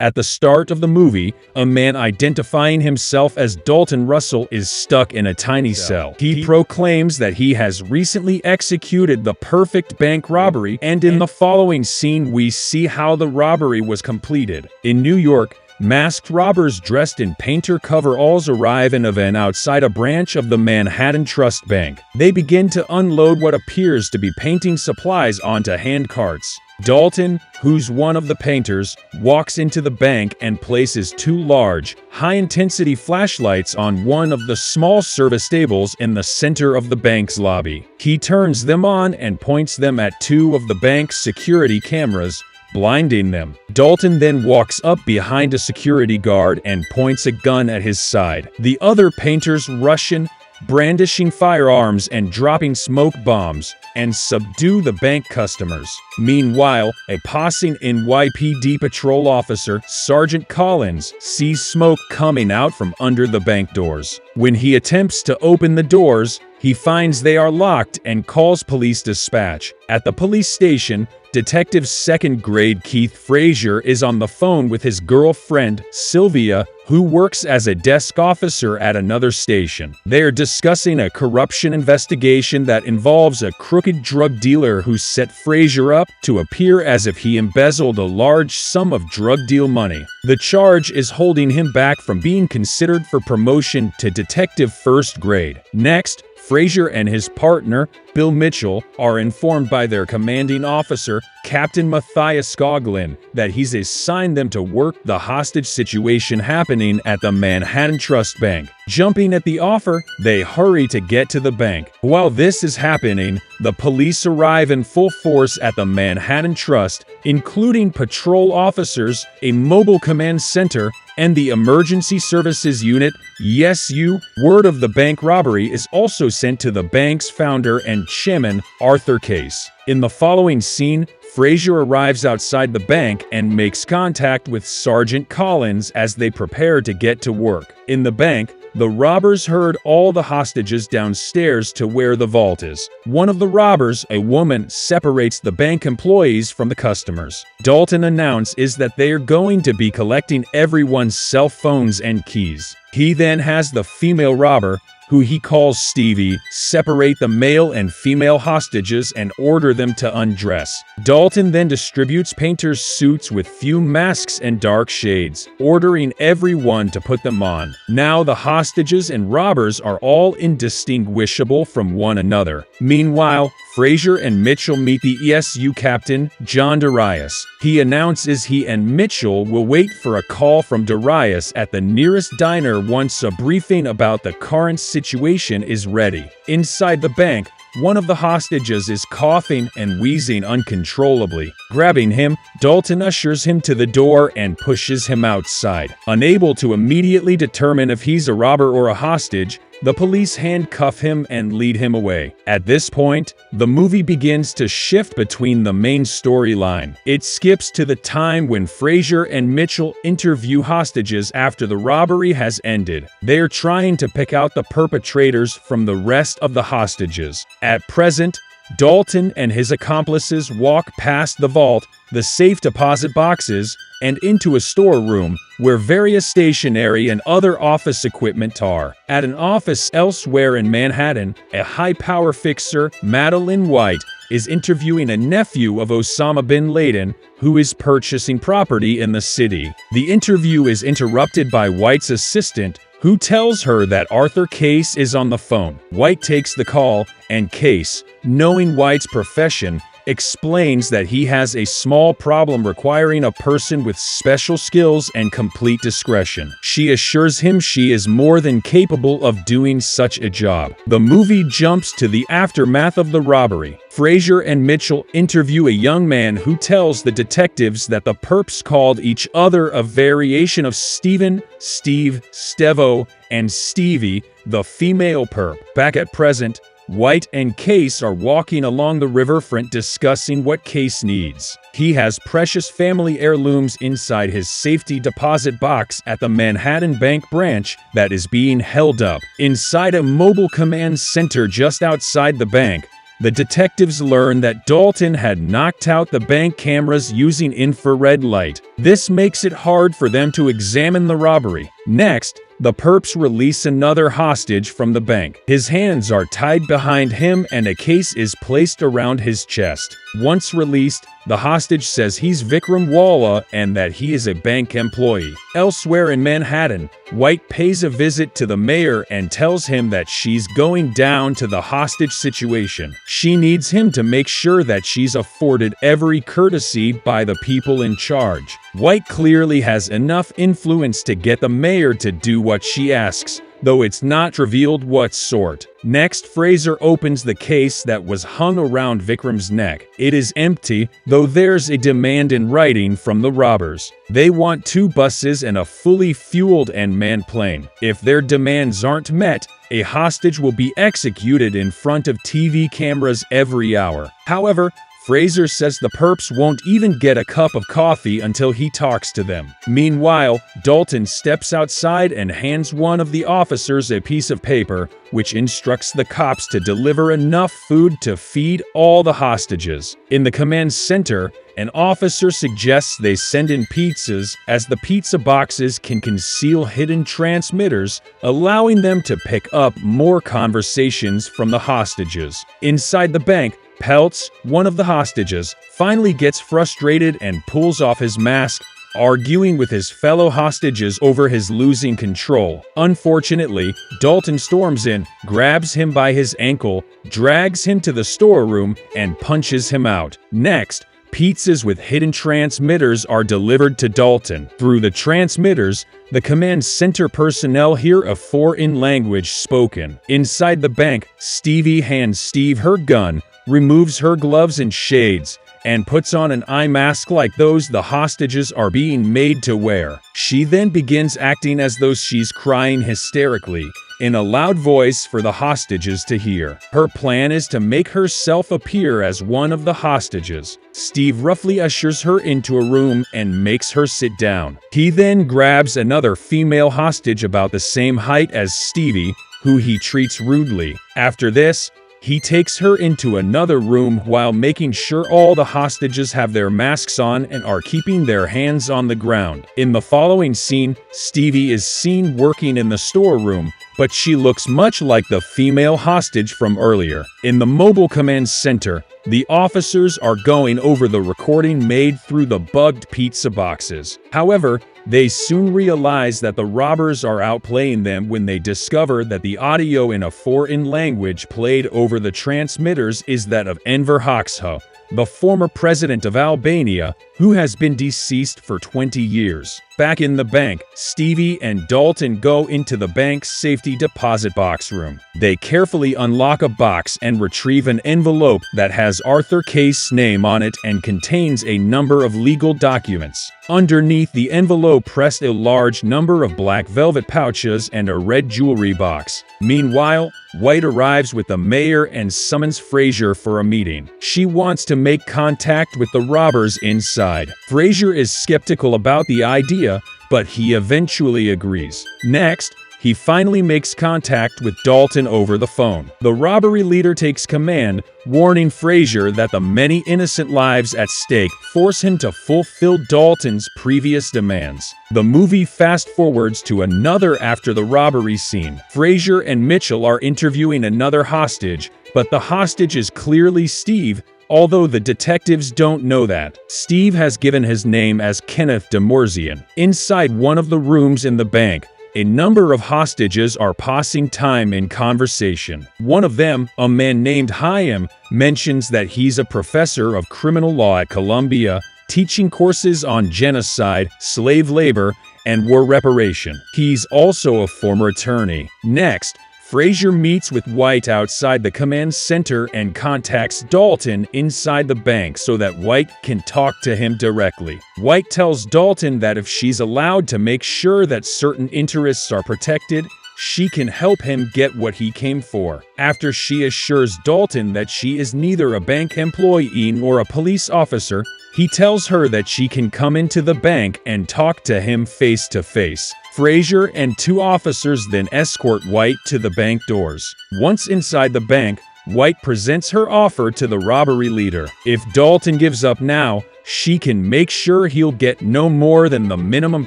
At the start of the movie, a man identifying himself as Dalton Russell is stuck in a tiny cell. He proclaims that he has recently executed the perfect bank robbery, and in the following scene we see how the robbery was completed. In New York, masked robbers dressed in painter coveralls arrive in a van outside a branch of the Manhattan Trust Bank. They begin to unload what appears to be painting supplies onto handcarts. Dalton, who's one of the painters, walks into the bank and places two large, high-intensity flashlights on one of the small service tables in the center of the bank's lobby. He turns them on and points them at two of the bank's security cameras, blinding them. Dalton then walks up behind a security guard and points a gun at his side. The other painters rush in, brandishing firearms and dropping smoke bombs, and subdue the bank customers. Meanwhile, a passing NYPD patrol officer, Sergeant Collins, sees smoke coming out from under the bank doors. When he attempts to open the doors, he finds they are locked and calls police dispatch. At the police station, Detective Second Grade Keith Frazier is on the phone with his girlfriend, Sylvia, who works as a desk officer at another station. They are discussing a corruption investigation that involves a crooked drug dealer who set Frazier up to appear as if he embezzled a large sum of drug deal money. The charge is holding him back from being considered for promotion to detective first grade. Next, Frazier and his partner, Bill Mitchell, are informed by their commanding officer, Captain Matthias Coughlin, that he's assigned them to work the hostage situation happening at the Manhattan Trust Bank. Jumping at the offer, they hurry to get to the bank. While this is happening, the police arrive in full force at the Manhattan Trust, including patrol officers, a mobile command center, and the Emergency Services Unit, ESU. Word of the bank robbery is also sent to the bank's founder and chairman, Arthur Case. In the following scene, Frazier arrives outside the bank and makes contact with Sergeant Collins as they prepare to get to work. In the bank, the robbers herd all the hostages downstairs to where the vault is. One of the robbers, a woman, separates the bank employees from the customers. Dalton announces that they are going to be collecting everyone's cell phones and keys. He then has the female robber, who he calls Stevie, separate the male and female hostages and order them to undress. Dalton then distributes painters' suits with fume masks and dark shades, ordering everyone to put them on. Now the hostages and robbers are all indistinguishable from one another. Meanwhile, Frazier and Mitchell meet the ESU captain, John Darius. He announces he and Mitchell will wait for a call from Darius at the nearest diner once a briefing about the current situation is ready. Inside the bank, one of the hostages is coughing and wheezing uncontrollably. Grabbing him, Dalton ushers him to the door and pushes him outside. Unable to immediately determine if he's a robber or a hostage, the police handcuff him and lead him away. At this point, the movie begins to shift between the main storyline. It skips to the time when Frazier and Mitchell interview hostages after the robbery has ended. They are trying to pick out the perpetrators from the rest of the hostages. At present, Dalton and his accomplices walk past the vault, the safe deposit boxes, and into a storeroom where various stationery and other office equipment are. At an office elsewhere in Manhattan, a high-power fixer, Madeline White, is interviewing a nephew of Osama bin Laden, who is purchasing property in the city. The interview is interrupted by White's assistant, who tells her that Arthur Case is on the phone. White takes the call, and Case, knowing White's profession, explains that he has a small problem requiring a person with special skills and complete discretion. She assures him she is more than capable of doing such a job. The movie jumps to the aftermath of the robbery. Frazier and Mitchell interview a young man who tells the detectives that the perps called each other a variation of Steven, Steve, Stevo, and Stevie, the female perp. Back at present, White and Case are walking along the riverfront discussing what Case needs. He has precious family heirlooms inside his safety deposit box at the Manhattan Bank branch that is being held up. Inside a mobile command center just outside the bank, The detectives learn that Dalton had knocked out the bank cameras using infrared light. This makes it hard for them to examine the robbery. Next, the perps release another hostage from the bank. His hands are tied behind him and a case is placed around his chest. Once released, the hostage says he's Vikram Walla and that he is a bank employee. Elsewhere in Manhattan, White pays a visit to the mayor and tells him that she's going down to the hostage situation. She needs him to make sure that she's afforded every courtesy by the people in charge. White clearly has enough influence to get the mayor to do what she asks, though it's not revealed what sort. Next, Fraser opens the case that was hung around Vikram's neck. It is empty, though there's a demand in writing from the robbers. They want 2 buses and a fully fueled and manned plane. If their demands aren't met, a hostage will be executed in front of TV cameras every hour. However, Fraser says the perps won't even get a cup of coffee until he talks to them. Meanwhile, Dalton steps outside and hands one of the officers a piece of paper, which instructs the cops to deliver enough food to feed all the hostages. In the command center, an officer suggests they send in pizzas, as the pizza boxes can conceal hidden transmitters, allowing them to pick up more conversations from the hostages. Inside the bank, Peltz, one of the hostages, finally gets frustrated and pulls off his mask, arguing with his fellow hostages over his losing control. Unfortunately, Dalton storms in, grabs him by his ankle, drags him to the storeroom, and punches him out. Next, pizzas with hidden transmitters are delivered to Dalton. Through the transmitters, the command center personnel hear a foreign language spoken. Inside the bank, Stevie hands Steve her gun, removes her gloves and shades, and puts on an eye mask like those the hostages are being made to wear. She then begins acting as though she's crying hysterically, in a loud voice for the hostages to hear. Her plan is to make herself appear as one of the hostages. Steve roughly ushers her into a room and makes her sit down. He then grabs another female hostage about the same height as Stevie, who he treats rudely. After this, he takes her into another room while making sure all the hostages have their masks on and are keeping their hands on the ground. In the following scene, Stevie is seen working in the storeroom, but she looks much like the female hostage from earlier. In the mobile command center, the officers are going over the recording made through the bugged pizza boxes. However, they soon realize that the robbers are outplaying them when they discover that the audio in a foreign language played over the transmitters is that of Enver Hoxha, the former president of Albania, who has been deceased for 20 years. Back in the bank, Stevie and Dalton go into the bank's safety deposit box room. They carefully unlock a box and retrieve an envelope that has Arthur Case's name on it and contains a number of legal documents. Underneath the envelope rests a large number of black velvet pouches and a red jewelry box. Meanwhile, White arrives with the mayor and summons Fraser for a meeting. She wants to make contact with the robbers inside. Fraser is skeptical about the idea, but he eventually agrees. Next, he finally makes contact with Dalton over the phone. The robbery leader takes command, warning Fraser that the many innocent lives at stake force him to fulfill Dalton's previous demands. The movie fast-forwards to another after the robbery scene. Fraser and Mitchell are interviewing another hostage, but the hostage is clearly Steve, although the detectives don't know that. Steve has given his name as Kenneth Demorzian. Inside one of the rooms in the bank, a number of hostages are passing time in conversation. One of them, a man named Chaim, mentions that he's a professor of criminal law at Columbia, teaching courses on genocide, slave labor, and war reparation. He's also a former attorney. Next, Fraser meets with White outside the command center and contacts Dalton inside the bank so that White can talk to him directly. White tells Dalton that if she's allowed to make sure that certain interests are protected, she can help him get what he came for. After she assures Dalton that she is neither a bank employee nor a police officer, he tells her that she can come into the bank and talk to him face to face. Fraser and 2 officers then escort White to the bank doors. Once inside the bank, White presents her offer to the robbery leader. If Dalton gives up now, she can make sure he'll get no more than the minimum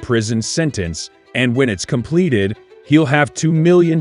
prison sentence, and when it's completed, he'll have $2 million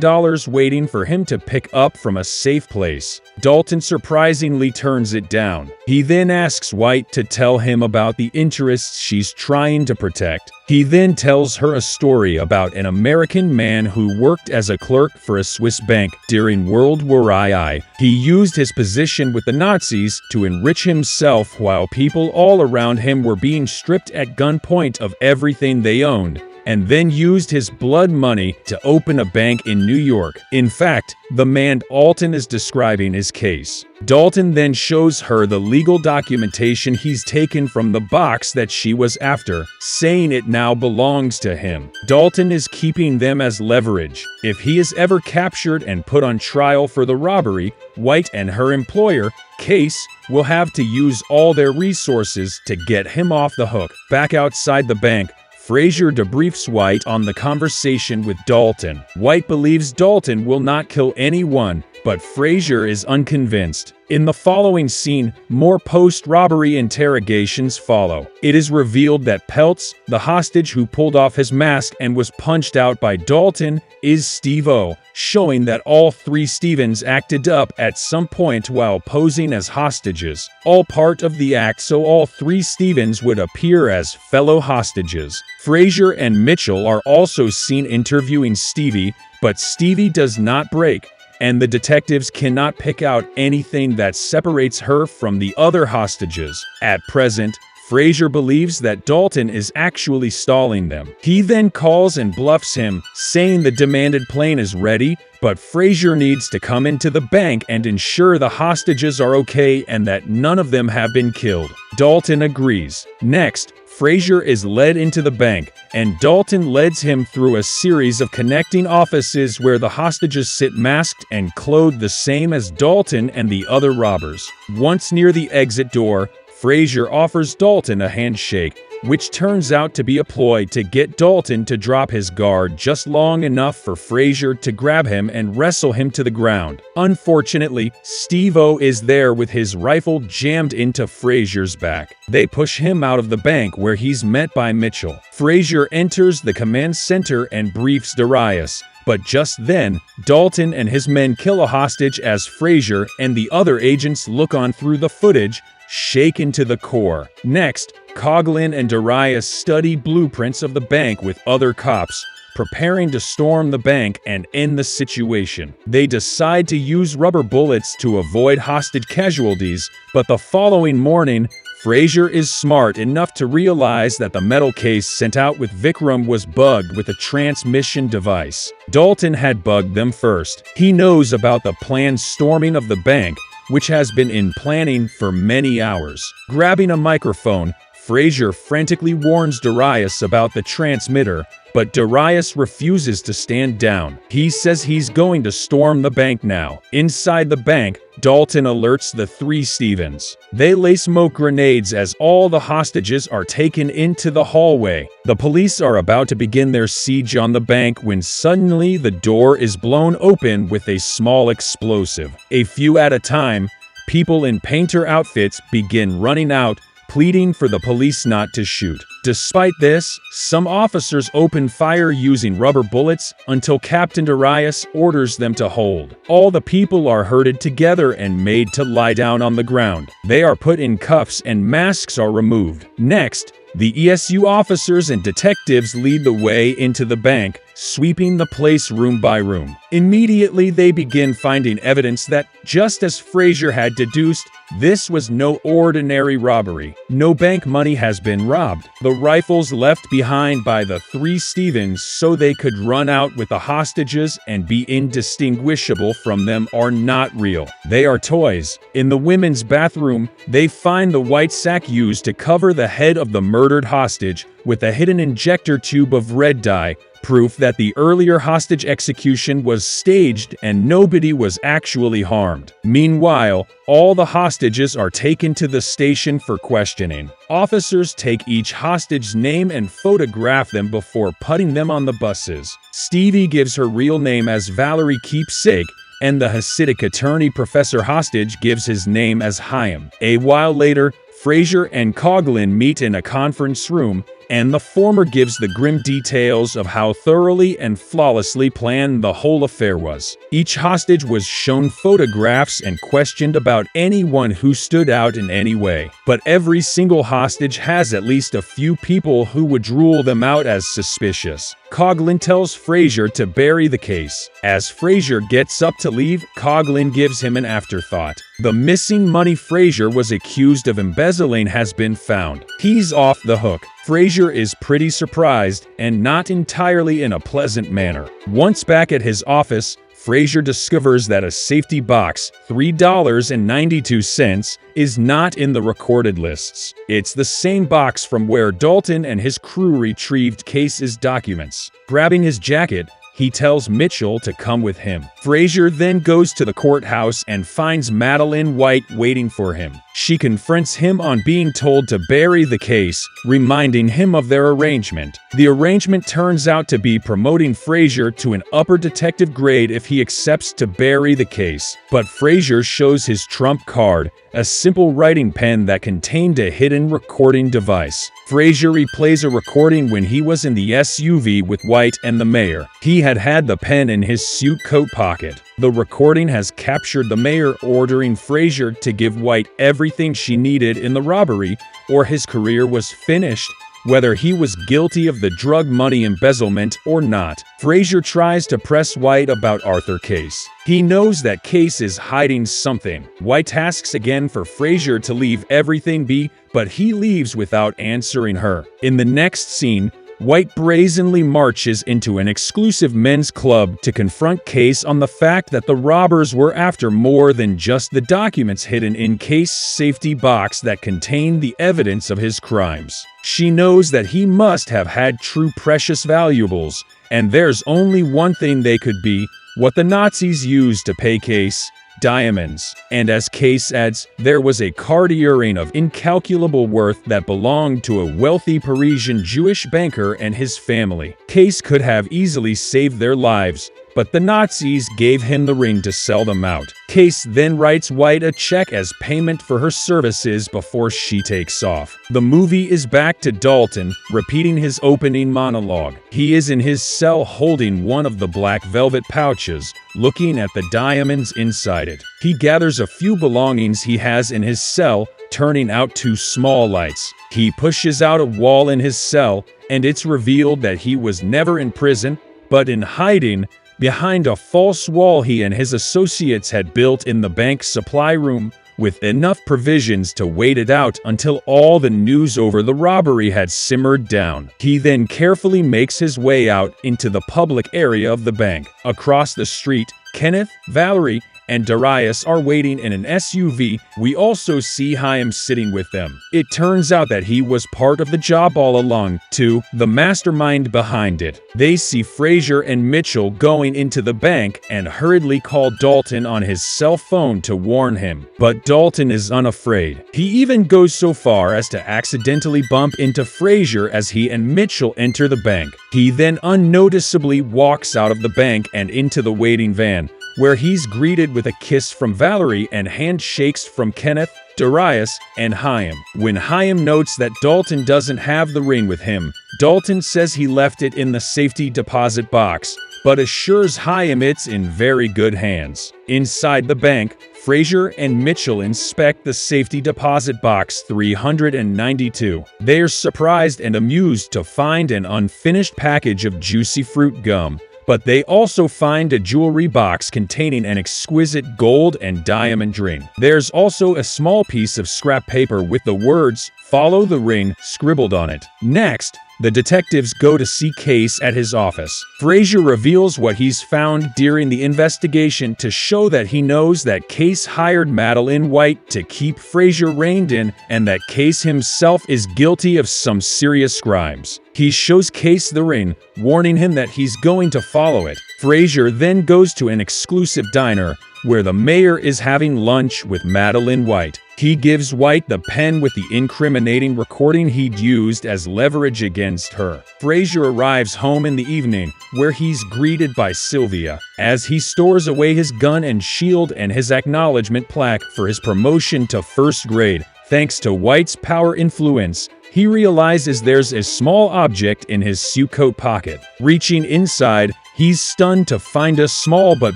waiting for him to pick up from a safe place. Dalton surprisingly turns it down. He then asks White to tell him about the interests she's trying to protect. He then tells her a story about an American man who worked as a clerk for a Swiss bank during World War II. He used his position with the Nazis to enrich himself while people all around him were being stripped at gunpoint of everything they owned, and then used his blood money to open a bank in New York. In fact, the man Dalton is describing his case. Dalton then shows her the legal documentation he's taken from the box that she was after, saying it now belongs to him. Dalton is keeping them as leverage. If he is ever captured and put on trial for the robbery, White and her employer, Case, will have to use all their resources to get him off the hook. Back outside the bank, Frazier debriefs White on the conversation with Dalton. White believes Dalton will not kill anyone, but Frazier is unconvinced. In the following scene, more post-robbery interrogations follow. It is revealed that Peltz, the hostage who pulled off his mask and was punched out by Dalton, is Steve-O, showing that all three Stevens acted up at some point while posing as hostages. All part of the act so all three Stevens would appear as fellow hostages. Frazier and Mitchell are also seen interviewing Stevie, but Stevie does not break, and the detectives cannot pick out anything that separates her from the other hostages. At present, Frazier believes that Dalton is actually stalling them. He then calls and bluffs him, saying the demanded plane is ready, but Frazier needs to come into the bank and ensure the hostages are okay and that none of them have been killed. Dalton agrees. Next, Frazier is led into the bank, and Dalton leads him through a series of connecting offices where the hostages sit masked and clothed the same as Dalton and the other robbers. Once near the exit door, Frazier offers Dalton a handshake, which turns out to be a ploy to get Dalton to drop his guard just long enough for Frazier to grab him and wrestle him to the ground. Unfortunately, Steve-O is there with his rifle jammed into Frazier's back. They push him out of the bank where he's met by Mitchell. Frazier enters the command center and briefs Darius. But just then, Dalton and his men kill a hostage as Frazier and the other agents look on through the footage, shaken to the core. Next, Coughlin and Darius study blueprints of the bank with other cops, preparing to storm the bank and end the situation. They decide to use rubber bullets to avoid hostage casualties, but the following morning, Frazier is smart enough to realize that the metal case sent out with Vikram was bugged with a transmission device. Dalton had bugged them first. He knows about the planned storming of the bank, which has been in planning for many hours. Grabbing a microphone, Frazier frantically warns Darius about the transmitter, but Darius refuses to stand down. He says he's going to storm the bank now. Inside the bank, Dalton alerts the three Stevens. They lay smoke grenades as all the hostages are taken into the hallway. The police are about to begin their siege on the bank when suddenly the door is blown open with a small explosive. A few at a time, people in painter outfits begin running out, pleading for the police not to shoot. Despite this, some officers open fire using rubber bullets until Captain Darius orders them to hold. All the people are herded together and made to lie down on the ground. They are put in cuffs and masks are removed. Next, the ESU officers and detectives lead the way into the bank, sweeping the place room by room. Immediately, they begin finding evidence that, just as Frazier had deduced, this was no ordinary robbery. No bank money has been robbed. The rifles left behind by the three Stevens so they could run out with the hostages and be indistinguishable from them are not real. They are toys. In the women's bathroom, they find the white sack used to cover the head of the murdered hostage with a hidden injector tube of red dye, proof that the earlier hostage execution was staged and nobody was actually harmed. Meanwhile, all the hostages are taken to the station for questioning. Officers take each hostage's name and photograph them before putting them on the buses. Stevie gives her real name as Valerie Keepsake, and the Hasidic attorney Professor Hostage gives his name as Chaim. A while later, Frazier and Coughlin meet in a conference room, and the former gives the grim details of how thoroughly and flawlessly planned the whole affair was. Each hostage was shown photographs and questioned about anyone who stood out in any way. But every single hostage has at least a few people who would rule them out as suspicious. Coughlin tells Frazier to bury the case. As Frazier gets up to leave, Coughlin gives him an afterthought. The missing money Frazier was accused of embezzling has been found. He's off the hook. Frazier is pretty surprised, and not entirely in a pleasant manner. Once back at his office, Frazier discovers that a safety box, $3.92, is not in the recorded lists. It's the same box from where Dalton and his crew retrieved Case's documents. Grabbing his jacket, he tells Mitchell to come with him. Frazier then goes to the courthouse and finds Madeline White waiting for him. She confronts him on being told to bury the case, reminding him of their arrangement. The arrangement turns out to be promoting Frazier to an upper detective grade if he accepts to bury the case. But Frazier shows his trump card, a simple writing pen that contained a hidden recording device. Frazier replays a recording when he was in the SUV with White and the mayor. He had the pen in his suit coat pocket. The recording has captured the mayor ordering Frazier to give White everything she needed in the robbery, or his career was finished, whether he was guilty of the drug money embezzlement or not. Frazier tries to press White about Arthur Case. He knows that Case is hiding something. White asks again for Frazier to leave everything be, but he leaves without answering her. In the next scene, White brazenly marches into an exclusive men's club to confront Case on the fact that the robbers were after more than just the documents hidden in Case's safety box that contained the evidence of his crimes. She knows that he must have had true precious valuables, and there's only one thing they could be: what the Nazis used to pay Case. Diamonds. And as Case adds, there was a Cartier ring of incalculable worth that belonged to a wealthy Parisian Jewish banker and his family. Case could have easily saved their lives, but the Nazis gave him the ring to sell them out. Case then writes White a check as payment for her services before she takes off. The movie is back to Dalton, repeating his opening monologue. He is in his cell holding one of the black velvet pouches, looking at the diamonds inside it. He gathers a few belongings he has in his cell, turning out two small lights. He pushes out a wall in his cell, and it's revealed that he was never in prison, but in hiding behind a false wall he and his associates had built in the bank's supply room, with enough provisions to wait it out until all the news over the robbery had simmered down. He then carefully makes his way out into the public area of the bank. Across the street, Kenneth, Valerie, and Darius are waiting in an SUV. We also see Chaim sitting with them. It turns out that he was part of the job all along, too, the mastermind behind it. They see Frazier and Mitchell going into the bank and hurriedly call Dalton on his cell phone to warn him. But Dalton is unafraid. He even goes so far as to accidentally bump into Frazier as he and Mitchell enter the bank. He then unnoticeably walks out of the bank and into the waiting van, where he's greeted with a kiss from Valerie and handshakes from Kenneth, Darius, and Chaim. When Chaim notes that Dalton doesn't have the ring with him, Dalton says he left it in the safety deposit box, but assures Chaim it's in very good hands. Inside the bank, Frazier and Mitchell inspect the safety deposit box 392. They're surprised and amused to find an unfinished package of juicy fruit gum, but they also find a jewelry box containing an exquisite gold and diamond ring. There's also a small piece of scrap paper with the words, "Follow the ring," scribbled on it. Next, the detectives go to see Case at his office. Frazier reveals what he's found during the investigation to show that he knows that Case hired Madeline White to keep Frazier reined in, and that Case himself is guilty of some serious crimes. He shows Case the ring, warning him that he's going to follow it. Frazier then goes to an exclusive diner, where the mayor is having lunch with Madeline White. He gives White the pen with the incriminating recording he'd used as leverage against her. Frazier arrives home in the evening, where he's greeted by Sylvia, as he stores away his gun and shield and his acknowledgement plaque for his promotion to first grade. Thanks to White's power influence, he realizes there's a small object in his suit coat pocket. Reaching inside, he's stunned to find a small but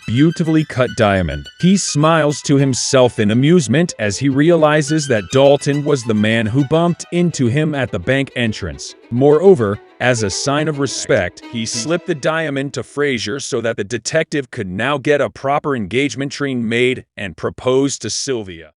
beautifully cut diamond. He smiles to himself in amusement as he realizes that Dalton was the man who bumped into him at the bank entrance. Moreover, as a sign of respect, he slipped the diamond to Frazier so that the detective could now get a proper engagement ring made and propose to Sylvia.